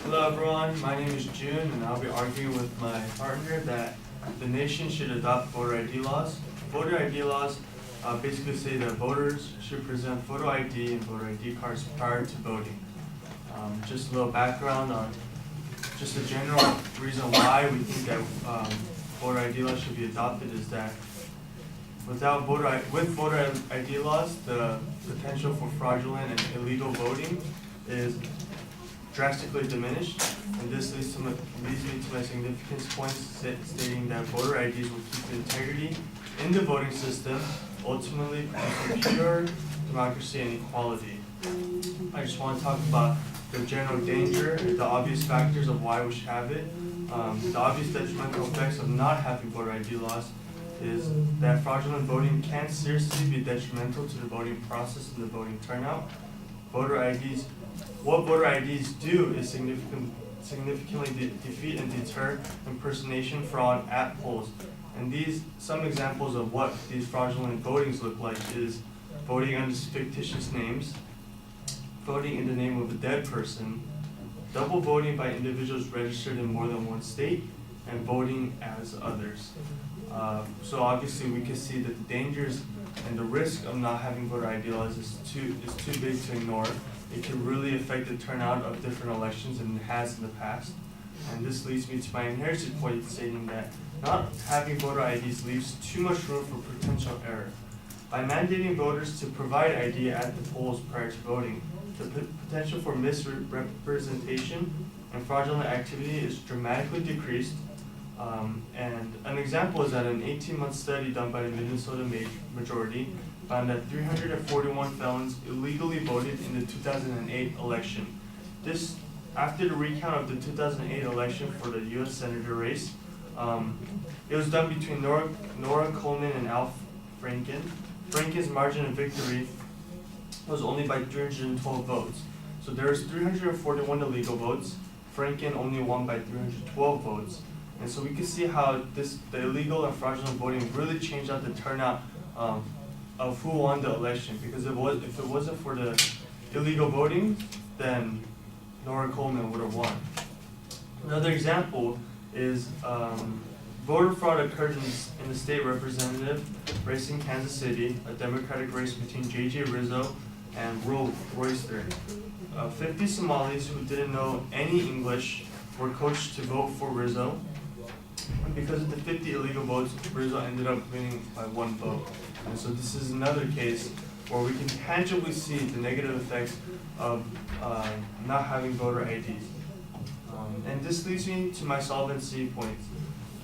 Hello everyone, my name is June and I'll be arguing with my partner that the nation should adopt voter ID laws. Voter ID laws basically say that voters should present photo ID and voter ID cards prior to voting. Just a little background on just a general reason why we think that voter ID laws should be adopted is that with voter ID laws, the potential for fraudulent and illegal voting is drastically diminished, and this leads me to my significance points stating that voter IDs will keep the integrity in the voting system, ultimately producing pure democracy and equality. I just want to talk about the general danger and the obvious factors of why we should have it. The obvious detrimental effects of not having voter ID laws is that fraudulent voting can seriously be detrimental to the voting process and the voting turnout. What voter IDs do is significantly defeat and deter impersonation, fraud at polls. And some examples of what these fraudulent votings look like is voting under fictitious names, voting in the name of a dead person, double voting by individuals registered in more than one state, and voting as others. So obviously we can see that the dangers and the risk of not having voter ID laws is too big to ignore. It can really affect the turnout of different elections and it has in the past. And this leads me to my inherited point stating that not having voter IDs leaves too much room for potential error. By mandating voters to provide ID at the polls prior to voting, the potential for misrepresentation and fraudulent activity is dramatically decreased. And an example is that an 18-month study done by the Minnesota majority found that 341 felons illegally voted in the 2008 election. This, after the recount of the 2008 election for the U.S. Senator race, it was done between Nora Coleman and Al Franken. Franken's margin of victory was only by 312 votes. So there was 341 illegal votes. Franken only won by 312 votes. And so we can see how the illegal and fraudulent voting really changed out the turnout of who won the election. Because if it wasn't for the illegal voting, then Nora Coleman would have won. Another example is voter fraud occurred in the state representative race in Kansas City, a Democratic race between J.J. Rizzo and Will Royster. 50 Somalis who didn't know any English were coached to vote for Rizzo. And because of the 50 illegal votes, Rizzo ended up winning by one vote. And so this is another case where we can tangibly see the negative effects of not having voter IDs. And this leads me to my solvency points.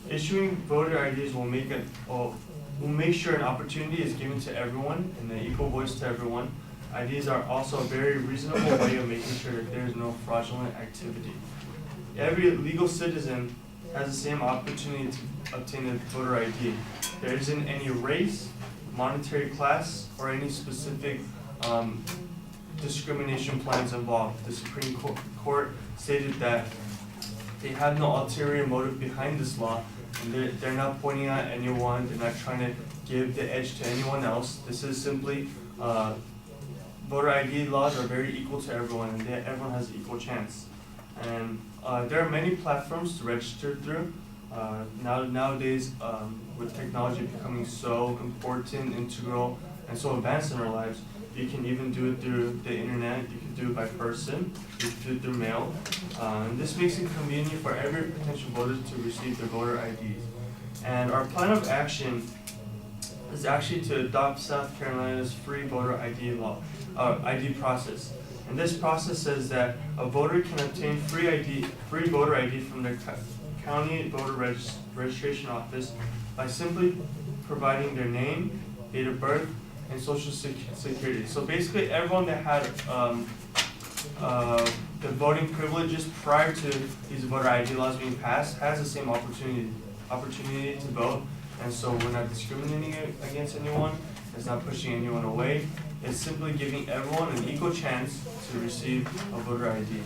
Issuing voter IDs will make sure an opportunity is given to everyone and an equal voice to everyone. IDs are also a very reasonable way of making sure that there is no fraudulent activity. Every legal citizen has the same opportunity to obtain a voter ID. There isn't any race, monetary class, or any specific discrimination plans involved. The Supreme Court stated that they have no ulterior motive behind this law, and they're not pointing at anyone, they're not trying to give the edge to anyone else. This is simply, voter ID laws are very equal to everyone, and everyone has an equal chance. And there are many platforms to register through. Nowadays, with technology becoming so important, integral, and so advanced in our lives, you can even do it through the internet, you can do it by person, you can do it through mail. And this makes it convenient for every potential voter to receive their voter IDs. And our plan of action is actually to adopt South Carolina's free voter ID process. And this process says that a voter can obtain free voter ID from their county voter registration office by simply providing their name, date of birth, and social security. So basically everyone that had the voting privileges prior to these voter ID laws being passed has the same opportunity to vote. And so we're not discriminating against anyone, it's not pushing anyone away, it's simply giving everyone an equal chance to receive a voter ID.